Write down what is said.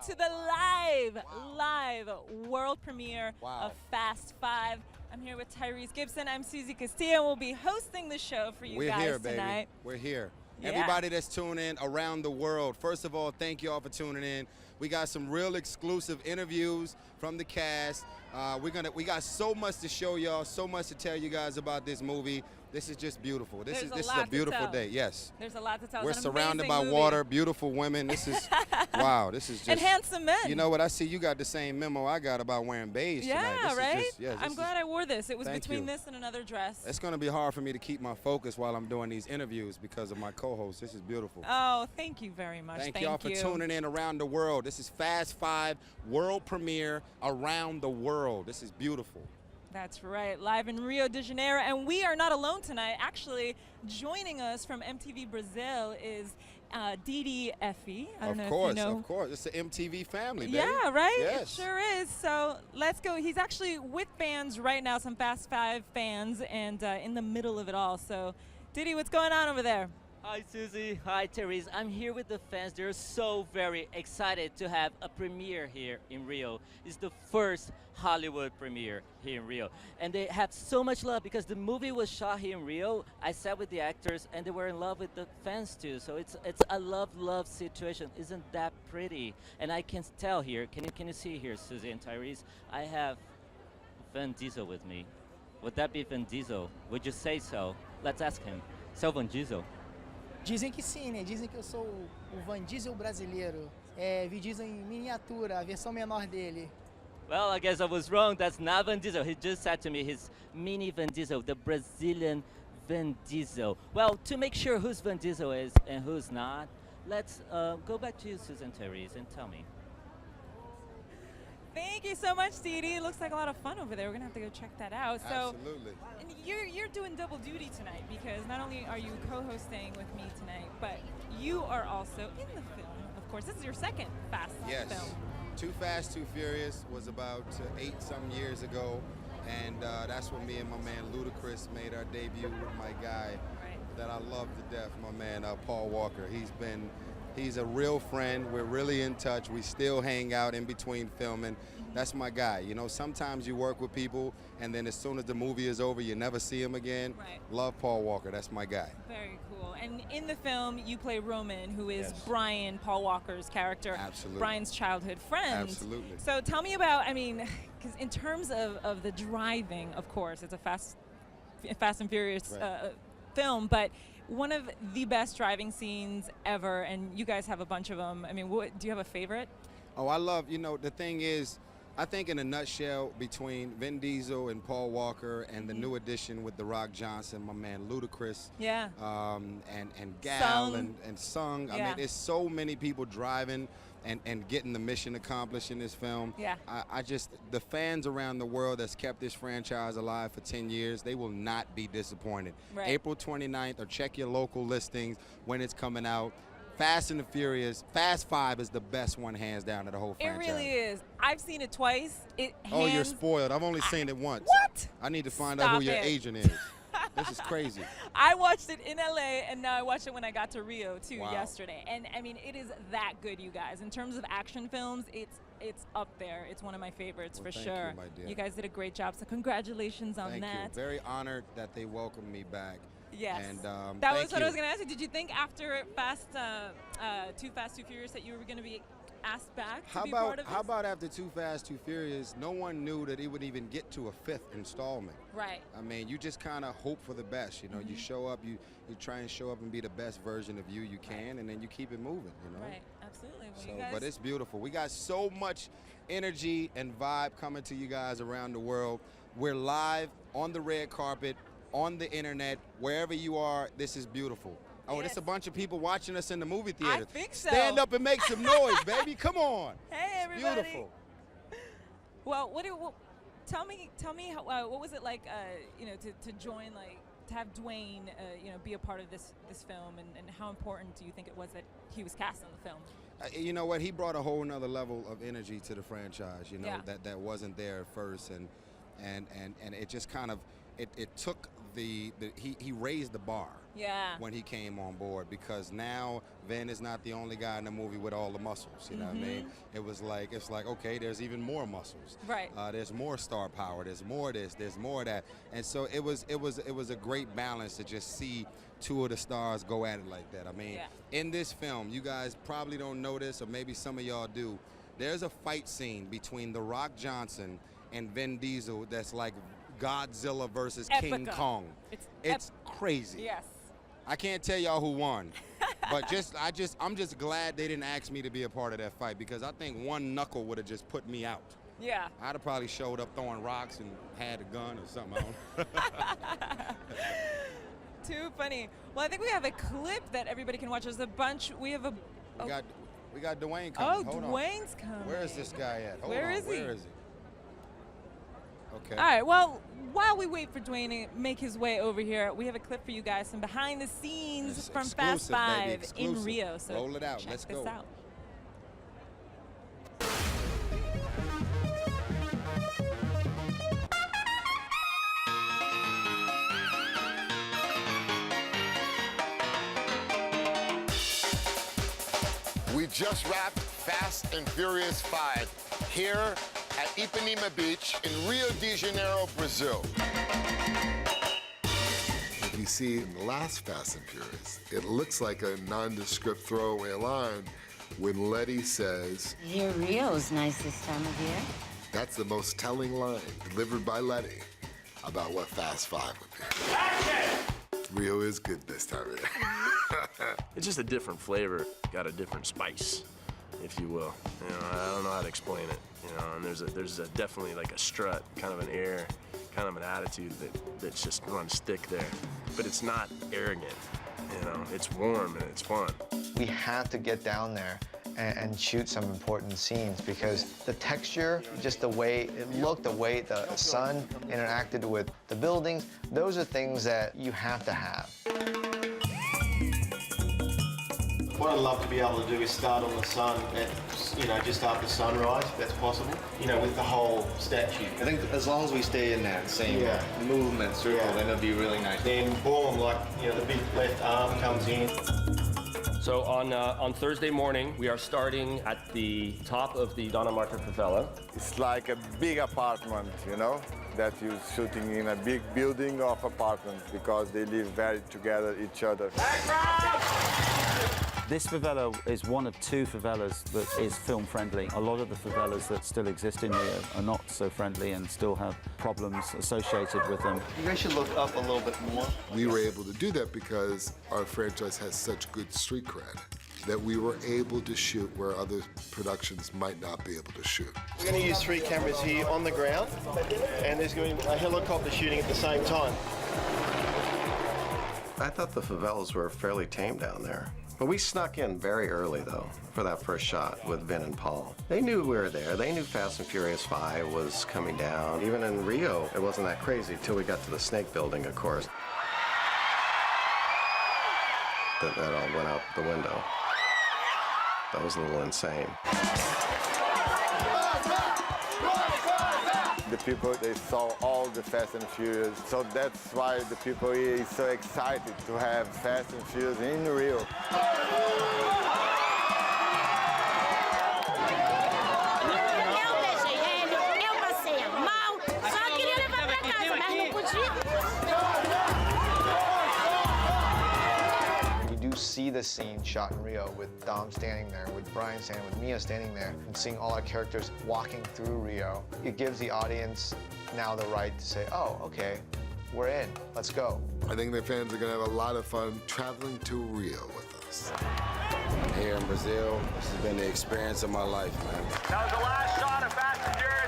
to the live world premiere of Fast 5. I'm here with Tyrese Gibson. I'm Susie Castillo, and we'll be hosting the show for you guys tonight. We're here. Yeah. Everybody that's tuning in around the world, first of all, thank you all for tuning in. We got some real exclusive interviews from the cast. We got so much to show y'all, so much to tell you guys about this movie. This is just beautiful. This is a beautiful day. Yes. There's a lot to tell. We're surrounded by water, beautiful women. This is wow. This is just and handsome men. You know what? I see you got the same memo I got about wearing beige tonight. Yeah, right. I'm glad I wore this. It was between this and another dress. It's going to be hard for me to keep my focus while I'm doing these interviews because of my co-host. This is beautiful. Oh, thank you very much. Thank y'all for tuning in around the world. This is Fast 5 world premiere around the world. This is beautiful. That's right, live in Rio de Janeiro, and we are not alone tonight. Actually, joining us from MTV Brazil is Didi Effie. I don't know if you know. Of course. It's the MTV family, baby. Yeah, right? Yes. It sure is. So let's go. He's actually with fans right now, some Fast 5 fans, and in the middle of it all. So, Didi, what's going on over there? Hi, Susie. Hi, Therese. I'm here with the fans. They're so very excited to have a premiere here in Rio. It's the first Hollywood premiere here in Rio. And they have so much love because the movie was shot here in Rio. I sat with the actors and they were in love with the fans too. So it's a love situation. Isn't that pretty? And I can tell here, can you see here, Susie and Tyrese? I have Vin Diesel with me. Would that be Vin Diesel? Would you say so? Let's ask him. So Vin Diesel. Dizem que sim, né? Dizem que eu sou o Van Diesel brasileiro. Vin Diesel em miniatura, a versão menor dele. Well, I guess I was wrong. That's not Vin Diesel. He just said to me his mini Vin Diesel, the Brazilian Vin Diesel. Well, to make sure who's Vin Diesel is and who's not, let's go back to you, Susan Therese, and tell me. Thank you so much, Didi. It looks like a lot of fun over there. We're gonna have to go check that out. Absolutely. And you're doing double duty tonight because not only are you co-hosting with me tonight, but you are also in the film. Of course, this is your second Fast film. Too Fast, Too Furious was about 8-some years ago, and that's when me and my man Ludacris made our debut with my guy that I love to death, my man Paul Walker. He's a real friend. We're really in touch. We still hang out in between filming. That's my guy. You know, sometimes you work with people, and then as soon as the movie is over, you never see him again. Right. Love Paul Walker. That's my guy. Very cool. And in the film, you play Roman, who is Brian, Paul Walker's character. Absolutely. Brian's childhood friend. Absolutely. So tell me about, I mean, because in terms of the driving, of course, it's a Fast and Furious film, but one of the best driving scenes ever, and you guys have a bunch of them. I mean, do you have a favorite? Oh, I love, you know, the thing is, I think in a nutshell, between Vin Diesel and Paul Walker and the new addition with The Rock Johnson, my man Ludacris, and Gal and Sung. I mean, there's so many people driving and getting the mission accomplished in this film. Yeah. I just, the fans around the world that's kept this franchise alive for 10 years, they will not be disappointed. Right. April 29th, or check your local listings when it's coming out. Fast and the Furious, Fast 5 is the best one, hands down, of the whole franchise. It really is. I've seen it twice. Oh, you're spoiled. I've only seen it once. What? I need to find out who your agent is. This is crazy. I watched it in LA, and now I watched it when I got to Rio too yesterday. And I mean, it is that good, you guys. In terms of action films, it's up there. It's one of my favorites for sure. You, my dear. You guys did a great job, so congratulations on that. Thank you. Very honored that they welcomed me back. Yes. And that was what I was going to ask you. Did you think after Too Fast, Too Furious that you were going to be asked back to be part of this? How about after Too Fast, Too Furious, no one knew that it would even get to a 5th installment. Right. I mean, you just kind of hope for the best, you know. You show up, you try and show up and be the best version of you can, and then you keep it moving, you know. Right, absolutely. Well, So, but it's beautiful. We got so much energy and vibe coming to you guys around the world. We're live on the red carpet, on the internet, wherever you are. This is beautiful. Oh, there's a bunch of people watching us in the movie theater. I think so. Stand up and make some noise, baby. Come on. Hey, everybody. Beautiful. Well, tell me how, what was it like, you know, to join, like, to have Dwayne, you know, be a part of this film, and how important do you think it was that he was cast in the film? You know what? He brought a whole nother level of energy to the franchise. You know, that wasn't there at first, and it just kind of it took he raised the bar. Yeah. When he came on board, because now Vin is not the only guy in the movie with all the muscles. You know what I mean? It's like okay, there's even more muscles. Right. There's more star power. There's more of this. There's more of that. And so it was a great balance to just see two of the stars go at it like that. I mean, in this film, you guys probably don't know this, or maybe some of y'all do. There's a fight scene between The Rock Johnson and Vin Diesel that's like Godzilla versus King Kong. It's crazy. Yes. I can't tell y'all who won, but I'm just glad they didn't ask me to be a part of that fight, because I think one knuckle would have just put me out. Yeah. I'd have probably showed up throwing rocks and had a gun or something. I don't Too funny. Well, I think we have a clip that everybody can watch. There's a bunch. We have a. We got Dwayne coming. Oh, Hold Dwayne's on. coming. Where is this guy at? Where is he? Where is he? Okay. All right. Well, while we wait for Dwayne to make his way over here, we have a clip for you guys, some behind the scenes It's from Fast exclusive, baby, 5 in exclusive. Rio. So roll it out. check Let's this go. out. We just wrapped Fast and Furious 5 here at Ipanema Beach in Rio de Janeiro, Brazil. If you see in the last Fast and Furious, it looks like a nondescript throwaway line when Letty says, "Here, Rio's nice this time of year." that's the most telling line delivered by Letty about what Fast 5 would be. Rio is good this time of year. It's just a different flavor, got a different spice, if you will. You know, I don't know how to explain it. You know, and there's definitely like a strut, kind of an air, kind of an attitude that's just on stick there. But it's not arrogant. You know, it's warm and it's fun. We had to get down there and shoot some important scenes, because the texture, just the way it looked, the way the sun interacted with the buildings, those are things that you have to have. What I'd love to be able to do is start on the sun at, just after sunrise, if that's possible, with the whole statue. I think as long as we stay in that same movement circle, then it'll be really nice. Then boom, the big left arm comes in. So on Thursday morning, we are starting at the top of the Donna Marta favela. It's like a big apartment, that you're shooting in a big building of apartments, because they live very together, each other. This favela is one of two favelas that is film friendly. A lot of the favelas that still exist in Rio are not so friendly and still have problems associated with them. You guys should look up a little bit more. We were able to do that because our franchise has such good street cred that we were able to shoot where other productions might not be able to shoot. We're going to use 3 cameras here on the ground, and there's going to be a helicopter shooting at the same time. I thought the favelas were fairly tame down there. But we snuck in very early, though, for that first shot with Vin and Paul. They knew we were there. They knew Fast and Furious 5 was coming down. Even in Rio, it wasn't that crazy until we got to the snake building, of course. That all went out the window. That was a little insane. The people, they saw all the Fast and Furious, so that's why the people here is so excited to have Fast and Furious in Rio. See the scene shot in Rio with Dom standing there, with Brian standing, with Mia standing there, and seeing all our characters walking through Rio. It gives the audience now the right to say, oh, okay, we're in, let's go. I think the fans are gonna have a lot of fun traveling to Rio with us. Here in Brazil, this has been the experience of my life, man. That was the last shot of Fast and Furious.